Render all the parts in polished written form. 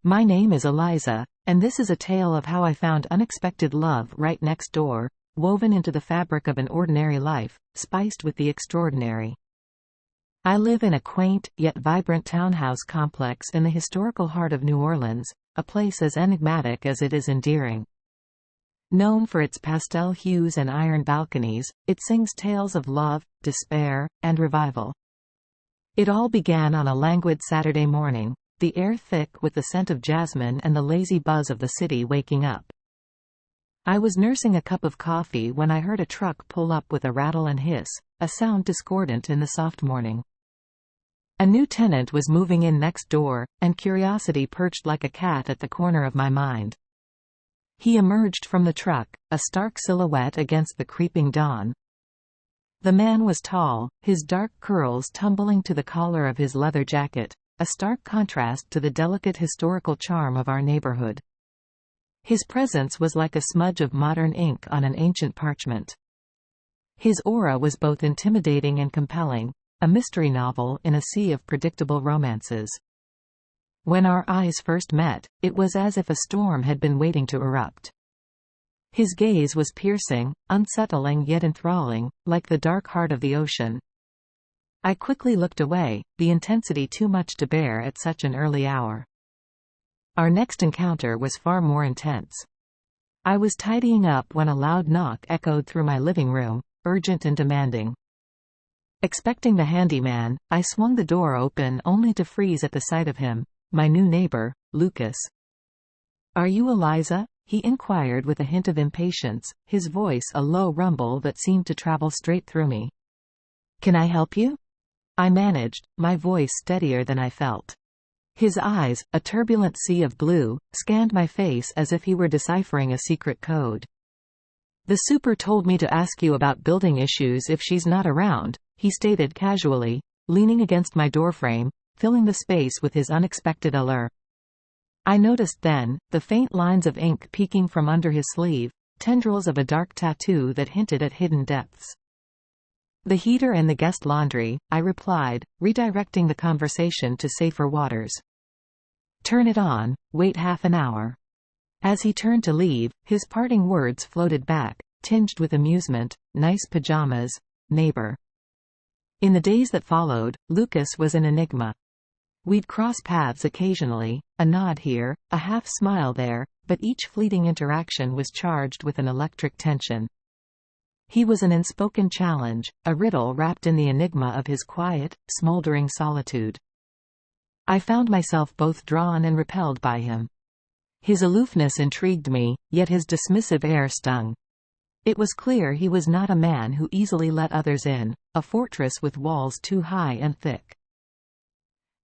My name is Eliza, and this is a tale of how I found unexpected love right next door, woven into the fabric of an ordinary life, spiced with the extraordinary. I live in a quaint, yet vibrant townhouse complex in the historical heart of New Orleans, a place as enigmatic as it is endearing. Known for its pastel hues and iron balconies, it sings tales of love, despair, and revival. It all began on a languid Saturday morning, the air thick with the scent of jasmine and the lazy buzz of the city waking up. I was nursing a cup of coffee when I heard a truck pull up with a rattle and hiss, a sound discordant in the soft morning. A new tenant was moving in next door, and curiosity perched like a cat at the corner of my mind. He emerged from the truck, a stark silhouette against the creeping dawn. The man was tall, his dark curls tumbling to the collar of his leather jacket, a stark contrast to the delicate historical charm of our neighborhood. His presence was like a smudge of modern ink on an ancient parchment. His aura was both intimidating and compelling, a mystery novel in a sea of predictable romances. When our eyes first met, it was as if a storm had been waiting to erupt. His gaze was piercing, unsettling yet enthralling, like the dark heart of the ocean. I quickly looked away, the intensity too much to bear at such an early hour. Our next encounter was far more intense. I was tidying up when a loud knock echoed through my living room, urgent and demanding. Expecting the handyman, I swung the door open only to freeze at the sight of him, my new neighbor, Lucas. "Are you Eliza?" he inquired with a hint of impatience, his voice a low rumble that seemed to travel straight through me. "Can I help you?" I managed, my voice steadier than I felt. His eyes, a turbulent sea of blue, scanned my face as if he were deciphering a secret code. "The super told me to ask you about building issues if she's not around," he stated casually, leaning against my doorframe, filling the space with his unexpected allure. I noticed then, the faint lines of ink peeking from under his sleeve, tendrils of a dark tattoo that hinted at hidden depths. "The heater and the guest laundry," I replied, redirecting the conversation to safer waters. "Turn it on, wait half an hour." As he turned to leave, his parting words floated back, tinged with amusement, "Nice pajamas, neighbor." In the days that followed, Lucas was an enigma. We'd cross paths occasionally, a nod here, a half-smile there, but each fleeting interaction was charged with an electric tension. He was an unspoken challenge, a riddle wrapped in the enigma of his quiet, smoldering solitude. I found myself both drawn and repelled by him. His aloofness intrigued me, yet his dismissive air stung. It was clear he was not a man who easily let others in, a fortress with walls too high and thick.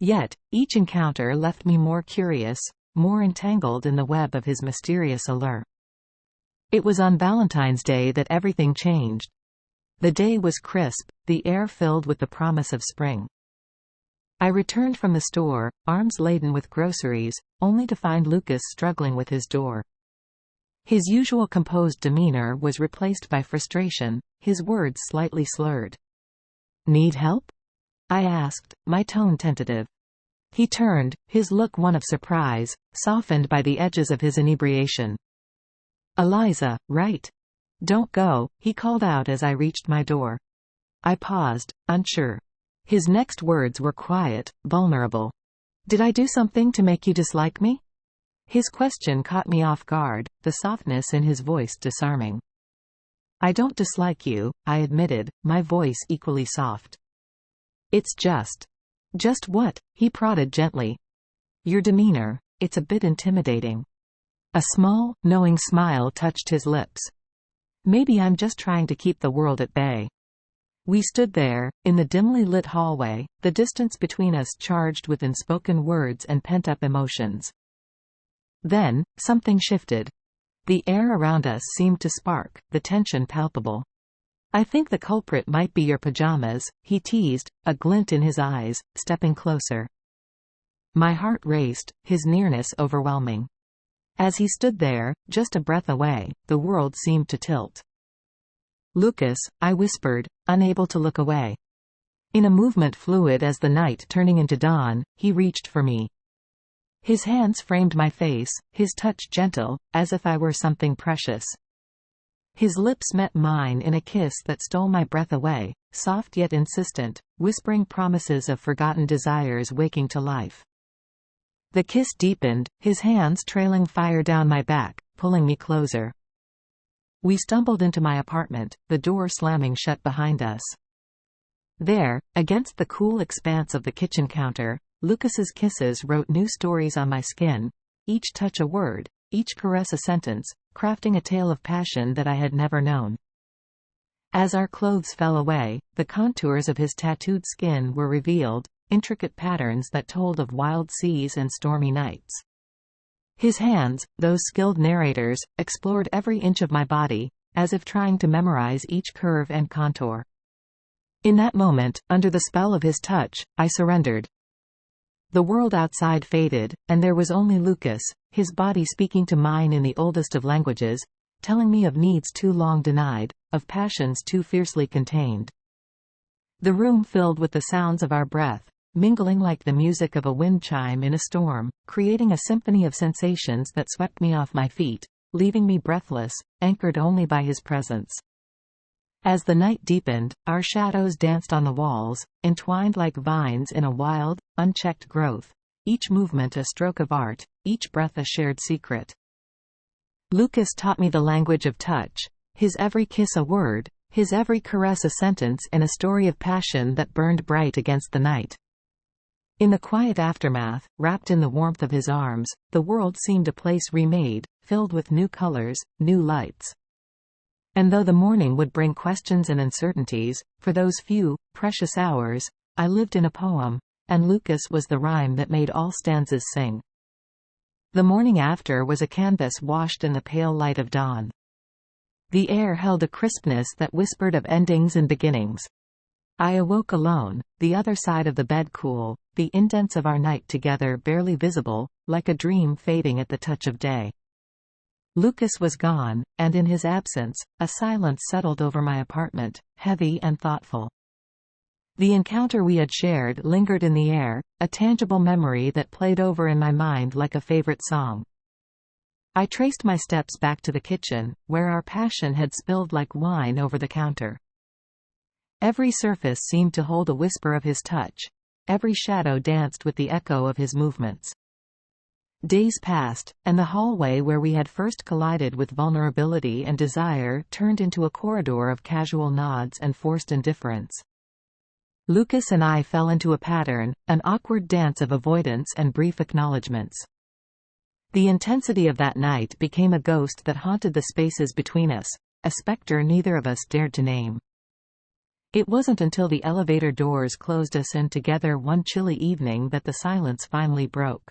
Yet, each encounter left me more curious, more entangled in the web of his mysterious allure. It was on Valentine's Day that everything changed. The day was crisp, the air filled with the promise of spring. I returned from the store, arms laden with groceries, only to find Lucas struggling with his door. His usual composed demeanor was replaced by frustration, his words slightly slurred. "Need help?" I asked, my tone tentative. He turned, his look one of surprise, softened by the edges of his inebriation. "Eliza, right? Don't go," he called out as I reached my door. I paused, unsure. His next words were quiet, vulnerable. "Did I do something to make you dislike me?" His question caught me off guard, the softness in his voice disarming. "I don't dislike you," I admitted, my voice equally soft. "It's just." "Just what?" he prodded gently. "Your demeanor. It's a bit intimidating." A small, knowing smile touched his lips. "Maybe I'm just trying to keep the world at bay." We stood there, in the dimly lit hallway, the distance between us charged with unspoken words and pent-up emotions. Then, something shifted. The air around us seemed to spark, the tension palpable. "I think the culprit might be your pajamas," he teased, a glint in his eyes, stepping closer. My heart raced, his nearness overwhelming. As he stood there, just a breath away, the world seemed to tilt. "Lucas," I whispered, unable to look away. In a movement fluid as the night turning into dawn, he reached for me. His hands framed my face, his touch gentle, as if I were something precious. His lips met mine in a kiss that stole my breath away, soft yet insistent, whispering promises of forgotten desires waking to life. The kiss deepened, his hands trailing fire down my back, pulling me closer. We stumbled into my apartment, the door slamming shut behind us. There, against the cool expanse of the kitchen counter, Lucas's kisses wrote new stories on my skin, each touch a word, each caress a sentence, crafting a tale of passion that I had never known. As our clothes fell away, the contours of his tattooed skin were revealed, intricate patterns that told of wild seas and stormy nights. His hands, those skilled narrators, explored every inch of my body, as if trying to memorize each curve and contour. In that moment, under the spell of his touch, I surrendered. The world outside faded, and there was only Lucas, his body speaking to mine in the oldest of languages, telling me of needs too long denied, of passions too fiercely contained. The room filled with the sounds of our breath, mingling like the music of a wind chime in a storm, creating a symphony of sensations that swept me off my feet, leaving me breathless, anchored only by his presence. As the night deepened, our shadows danced on the walls, entwined like vines in a wild, unchecked growth, each movement a stroke of art, each breath a shared secret. Lucas taught me the language of touch, his every kiss a word, his every caress a sentence in a story of passion that burned bright against the night. In the quiet aftermath, wrapped in the warmth of his arms, the world seemed a place remade, filled with new colors, new lights. And though the morning would bring questions and uncertainties, for those few, precious hours, I lived in a poem, and Lucas was the rhyme that made all stanzas sing. The morning after was a canvas washed in the pale light of dawn. The air held a crispness that whispered of endings and beginnings. I awoke alone, the other side of the bed cool, the indents of our night together barely visible, like a dream fading at the touch of day. Lucas was gone, and in his absence, a silence settled over my apartment, heavy and thoughtful. The encounter we had shared lingered in the air, a tangible memory that played over in my mind like a favorite song. I traced my steps back to the kitchen, where our passion had spilled like wine over the counter. Every surface seemed to hold a whisper of his touch. Every shadow danced with the echo of his movements. Days passed, and the hallway where we had first collided with vulnerability and desire turned into a corridor of casual nods and forced indifference. Lucas and I fell into a pattern, an awkward dance of avoidance and brief acknowledgements. The intensity of that night became a ghost that haunted the spaces between us, a specter neither of us dared to name. It wasn't until the elevator doors closed us in together one chilly evening that the silence finally broke.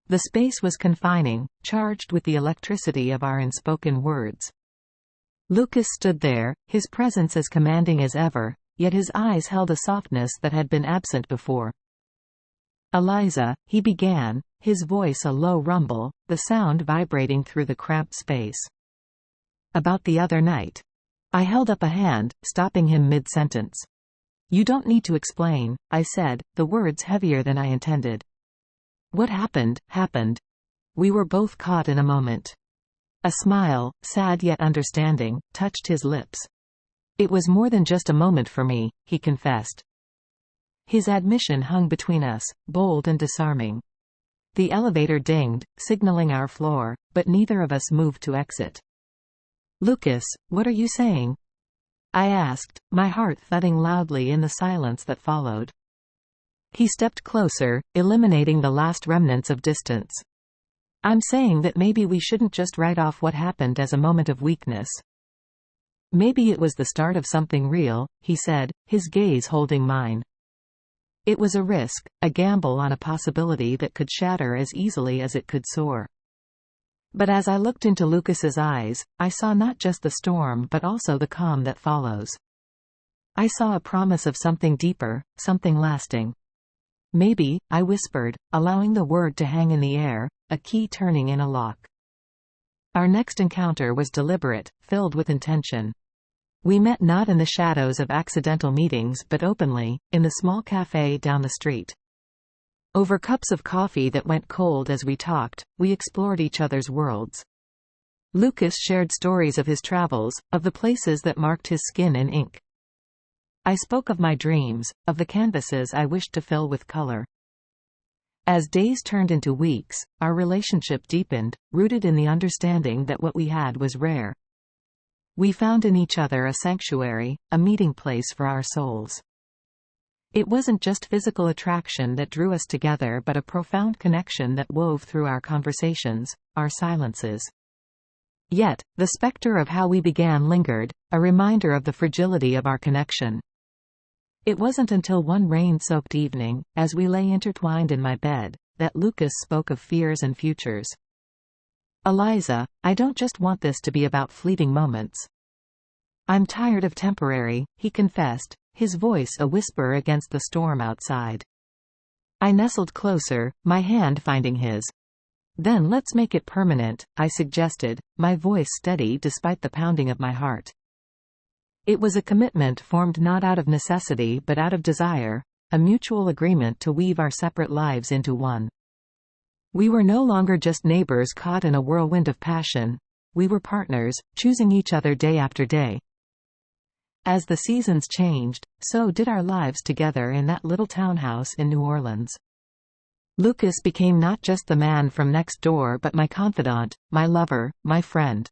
The space was confining, charged with the electricity of our unspoken words. Lucas stood there, his presence as commanding as ever, yet his eyes held a softness that had been absent before. "Eliza," he began, his voice a low rumble, the sound vibrating through the cramped space. "About the other night." I held up a hand, stopping him mid-sentence. "You don't need to explain," I said, the words heavier than I intended. "What happened, happened." We were both caught in a moment. A smile, sad yet understanding, touched his lips. "It was more than just a moment for me," he confessed. His admission hung between us, bold and disarming. The elevator dinged, signaling our floor, but neither of us moved to exit. "Lucas, what are you saying?" I asked, my heart thudding loudly in the silence that followed. He stepped closer, eliminating the last remnants of distance. "I'm saying that maybe we shouldn't just write off what happened as a moment of weakness. Maybe it was the start of something real," he said, his gaze holding mine. It was a risk, a gamble on a possibility that could shatter as easily as it could soar. But as I looked into Lucas's eyes, I saw not just the storm but also the calm that follows. I saw a promise of something deeper, something lasting. "Maybe," I whispered, allowing the word to hang in the air, a key turning in a lock. Our next encounter was deliberate, filled with intention. We met not in the shadows of accidental meetings but openly, in the small cafe down the street. Over cups of coffee that went cold as we talked, we explored each other's worlds. Lucas shared stories of his travels, of the places that marked his skin in ink. I spoke of my dreams, of the canvases I wished to fill with color. As days turned into weeks, our relationship deepened, rooted in the understanding that what we had was rare. We found in each other a sanctuary, a meeting place for our souls. It wasn't just physical attraction that drew us together, but a profound connection that wove through our conversations, our silences. Yet, the specter of how we began lingered, a reminder of the fragility of our connection. It wasn't until one rain-soaked evening, as we lay intertwined in my bed, that Lucas spoke of fears and futures. "Eliza, I don't just want this to be about fleeting moments. I'm tired of temporary," he confessed, his voice a whisper against the storm outside. I nestled closer, my hand finding his. "Then let's make it permanent," I suggested, my voice steady despite the pounding of my heart. It was a commitment formed not out of necessity but out of desire, a mutual agreement to weave our separate lives into one. We were no longer just neighbors caught in a whirlwind of passion. We were partners, choosing each other day after day. As the seasons changed, so did our lives together in that little townhouse in New Orleans. Lucas became not just the man from next door but my confidant, my lover, my friend.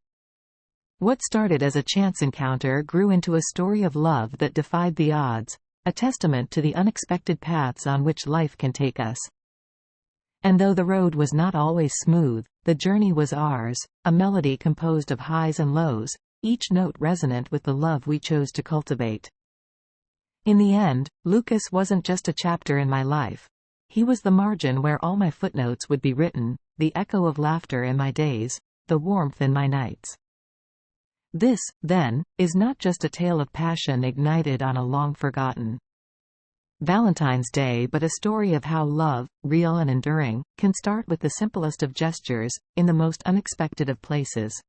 What started as a chance encounter grew into a story of love that defied the odds, a testament to the unexpected paths on which life can take us. And though the road was not always smooth, the journey was ours, a melody composed of highs and lows, each note resonant with the love we chose to cultivate. In the end, Lucas wasn't just a chapter in my life. He was the margin where all my footnotes would be written, the echo of laughter in my days, the warmth in my nights. This, then, is not just a tale of passion ignited on a long-forgotten Valentine's Day but a story of how love, real and enduring, can start with the simplest of gestures, in the most unexpected of places.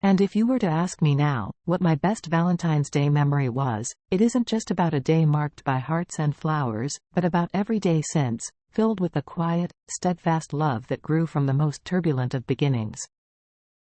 And if you were to ask me now, what my best Valentine's Day memory was, it isn't just about a day marked by hearts and flowers, but about every day since, filled with the quiet, steadfast love that grew from the most turbulent of beginnings.